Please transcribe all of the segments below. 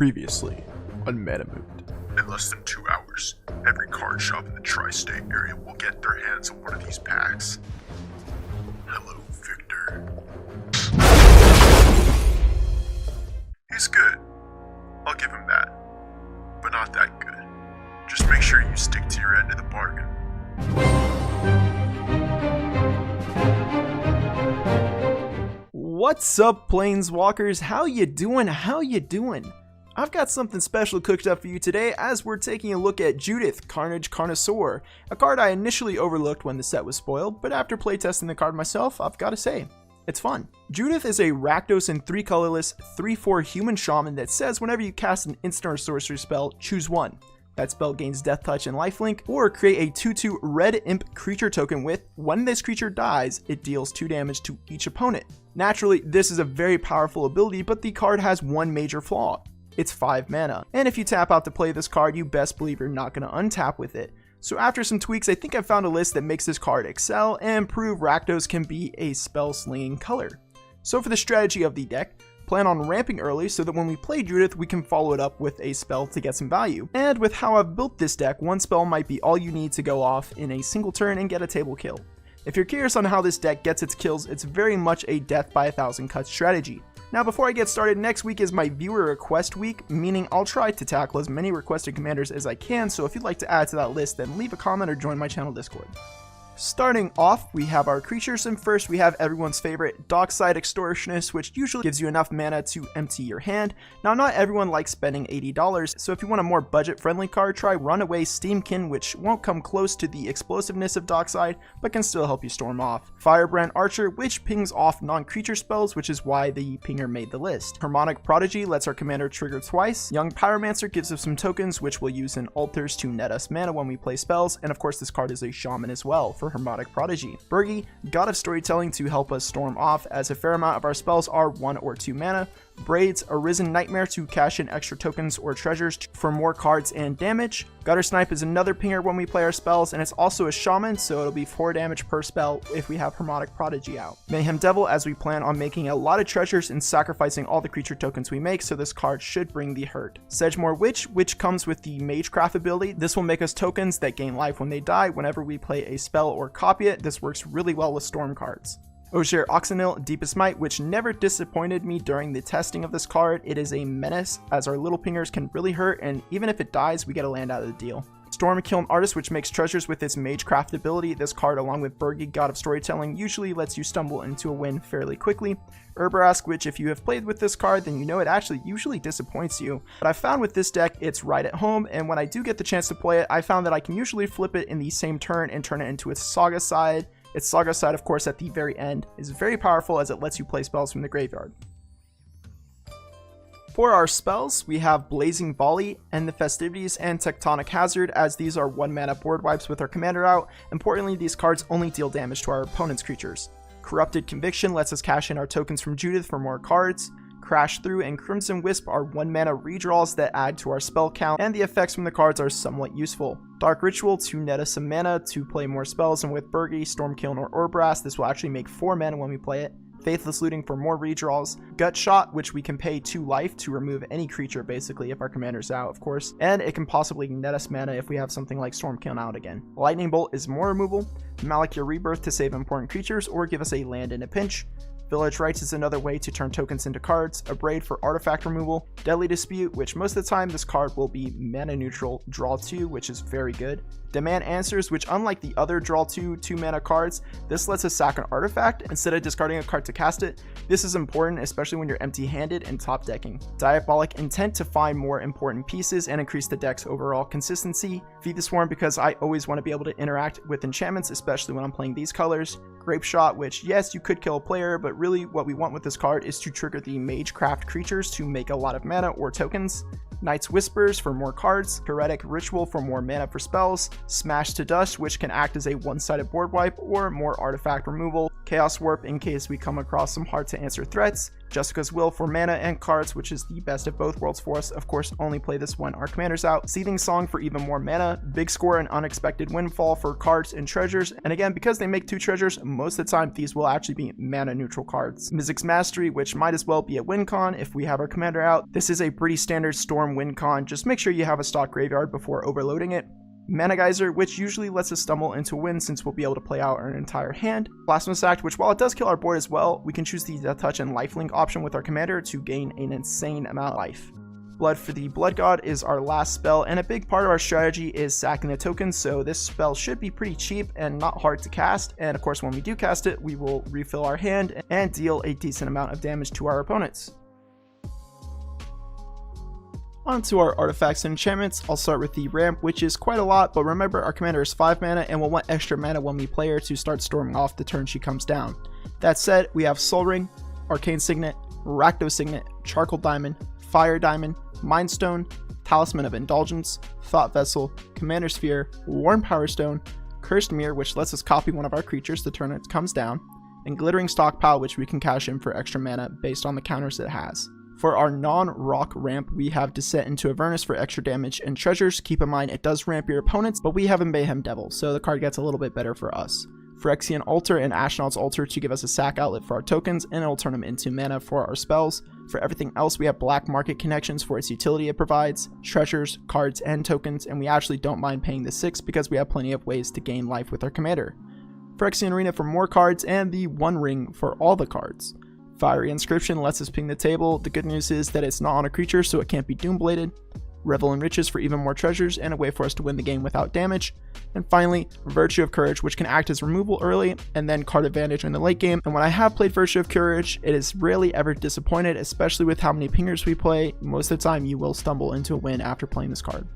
Previously on Moot. In less than 2 hours, every card shop in the tri-state area will get their hands on one of these packs. Hello, Victor. He's good. I'll give him that. But not that good. Just make sure you stick to your end of the bargain. What's up, Planeswalkers? How you doing? I've got something special cooked up for you today as we're taking a look at Judith, Carnage Connoisseur, a card I initially overlooked when the set was spoiled, but after playtesting the card myself, I've gotta say, it's fun. Judith is a RAKDOS and 3 colorless, 3/4 human shaman that says whenever you cast an instant or sorcery spell, choose one. That spell gains Death Touch and Lifelink, or create a 2/2 red imp creature token with, when this creature dies, it deals 2 damage to each opponent. Naturally, this is a very powerful ability, but the card has one major flaw. It's 5 mana, and if you tap out to play this card, you best believe you're not going to untap with it. So after some tweaks, I think I found a list that makes this card excel and prove RAKDOS can be a spell slinging color. So for the strategy of the deck, plan on ramping early so that when we play Judith, we can follow it up with a spell to get some value. And with how I've built this deck, one spell might be all you need to go off in a single turn and get a table kill. If you're curious on how this deck gets its kills, it's very much a death by 1,000 cuts strategy. Now before I get started, next week is my viewer request week, meaning I'll try to tackle as many requested commanders as I can, so if you'd like to add to that list, then leave a comment or join my channel Discord. Starting off, we have our creatures, and first we have everyone's favorite Dockside Extortionist, which usually gives you enough mana to empty your hand. Now not everyone likes spending $80, so if you want a more budget-friendly card, try Runaway Steamkin, which won't come close to the explosiveness of Dockside, but can still help you storm off. Firebrand Archer, which pings off non-creature spells, which is why the pinger made the list. Harmonic Prodigy lets our commander trigger twice. Young Pyromancer gives us some tokens, which we'll use in altars to net us mana when we play spells, and of course this card is a shaman as well for Harmonic Prodigy. Birgi, God of Storytelling to help us storm off, as a fair amount of our spells are 1 or 2 mana. Braids, Arisen Nightmare to cash in extra tokens or treasures for more cards and damage. Gutter Snipe is another pinger when we play our spells, and it's also a shaman, so it'll be 4 damage per spell if we have Harmonic Prodigy out. Mayhem Devil, as we plan on making a lot of treasures and sacrificing all the creature tokens we make, so this card should bring the hurt. Sedgemoor Witch, which comes with the Magecraft ability. This will make us tokens that gain life when they die whenever we play a spell or copy it. This works really well with storm cards. Ogier Oxenil, Deepest Might, which never disappointed me during the testing of this card. It is a menace, as our little pingers can really hurt, and even if it dies, we get a land out of the deal. Stormkiln Artist, which makes treasures with its Magecraft ability. This card, along with Birgi, God of Storytelling, usually lets you stumble into a win fairly quickly. Urbarask, which if you have played with this card, then you know it actually usually disappoints you. But I found with this deck, it's right at home, and when I do get the chance to play it, I found that I can usually flip it in the same turn and turn it into its Saga side. Its Saga side, of course, at the very end is very powerful as it lets you play spells from the graveyard. For our spells, we have Blazing Volley, End the Festivities, and Tectonic Hazard, as these are 1 mana board wipes with our commander out. Importantly, these cards only deal damage to our opponent's creatures. Corrupted Conviction lets us cash in our tokens from Judith for more cards. Crash Through and Crimson Wisp are 1 mana redraws that add to our spell count, and the effects from the cards are somewhat useful. Dark Ritual to net us some mana to play more spells, and with Birgi, Stormkiln, or Urbarask, this will actually make 4 mana when we play it. Faithless Looting for more redraws. Gut Shot, which we can pay 2 life to remove any creature basically if our commander's out, of course, and it can possibly net us mana if we have something like Stormkiln out again. Lightning Bolt is more removal. Malakir Rebirth to save important creatures or give us a land in a pinch. Village Rites is another way to turn tokens into cards. A Braid for artifact removal. Deadly Dispute, which most of the time this card will be mana neutral, draw 2, which is very good. Demand Answers, which unlike the other draw 2 2-mana cards, this lets us sack an artifact instead of discarding a card to cast it. This is important, especially when you're empty-handed and top decking. Diabolic Intent to find more important pieces and increase the deck's overall consistency. Feed the Swarm, because I always want to be able to interact with enchantments, especially when I'm playing these colors. Grape Shot, which yes, you could kill a player, but really what we want with this card is to trigger the Magecraft creatures to make a lot of mana or tokens. Night's Whispers for more cards, Heretic Ritual for more mana for spells, Smash to Dust, which can act as a one-sided board wipe or more artifact removal, Chaos Warp in case we come across some hard to answer threats, Jessica's Will for mana and cards, which is the best of both worlds for us. Of course, only play this when our commander's out. Seething Song for even more mana, Big Score and Unexpected Windfall for cards and treasures. And again, because they make 2 treasures, most of the time these will actually be mana neutral cards. Mizzix's Mastery, which might as well be a win con if we have our commander out. This is a pretty standard Storm win con. Just make sure you have a stock graveyard before overloading it. Mana Geyser, which usually lets us stumble into a win since we'll be able to play out our entire hand. Blasphemous Act, which while it does kill our board as well, we can choose the Death Touch and Lifelink option with our commander to gain an insane amount of life. Blood for the Blood God is our last spell, and a big part of our strategy is sacking the tokens, so this spell should be pretty cheap and not hard to cast, and of course when we do cast it, we will refill our hand and deal a decent amount of damage to our opponents. On to our artifacts and enchantments. I'll start with the ramp, which is quite a lot, but remember our commander is 5 mana and will want extra mana when we play her to start storming off the turn she comes down. That said, we have Soul Ring, Arcane Signet, RAKDOS Signet, Charcoal Diamond, Fire Diamond, Mind Stone, Talisman of Indulgence, Thought Vessel, Commander Sphere, Worn Power Stone, Cursed Mirror, which lets us copy one of our creatures the turn it comes down, and Glittering Stockpile, which we can cash in for extra mana based on the counters it has. For our non-rock ramp, we have Descent into Avernus for extra damage and treasures. Keep in mind it does ramp your opponents, but we have a Mayhem Devil, so the card gets a little bit better for us. Phyrexian Altar and Ashnod's Altar to give us a sack outlet for our tokens, and it'll turn them into mana for our spells. For everything else, we have Black Market Connections for its utility it provides, treasures, cards, and tokens, and we actually don't mind paying the 6 because we have plenty of ways to gain life with our commander. Phyrexian Arena for more cards, and the One Ring for all the cards. Fiery Inscription lets us ping the table. The good news is that it's not on a creature, so it can't be Doombladed. Revel in Riches for even more treasures and a way for us to win the game without damage. And finally, Virtue of Courage, which can act as removal early and then card advantage in the late game. And when I have played Virtue of Courage, it is rarely ever disappointed, especially with how many pingers we play. Most of the time you will stumble into a win after playing this card.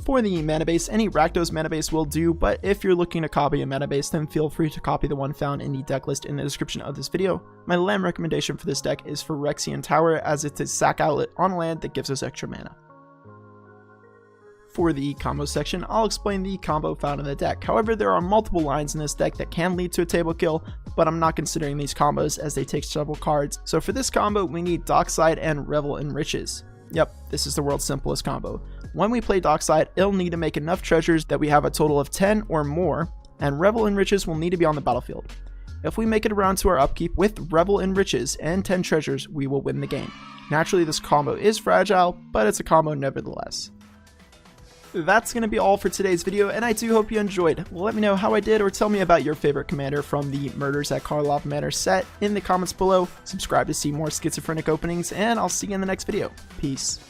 For the Manabase, any RAKDOS Manabase will do, but if you're looking to copy a Manabase, then feel free to copy the one found in the deck list in the description of this video. My land recommendation for this deck is Phyrexian Tower, as it's a sack outlet on land that gives us extra mana. For the combo section, I'll explain the combo found in the deck. However, there are multiple lines in this deck that can lead to a table kill, but I'm not considering these combos as they take several cards. So for this combo, we need Dockside and Revel in Riches. Yep, this is the world's simplest combo. When we play Dockside, it'll need to make enough treasures that we have a total of 10 or more, and Revel in Riches will need to be on the battlefield. If we make it around to our upkeep with Revel in Riches and 10 treasures, we will win the game. Naturally, this combo is fragile, but it's a combo nevertheless. That's going to be all for today's video, and I do hope you enjoyed. Let me know how I did, or tell me about your favorite commander from the Murders at Karlov Manor set in the comments below. Subscribe to see more schizophrenic openings, and I'll see you in the next video. Peace.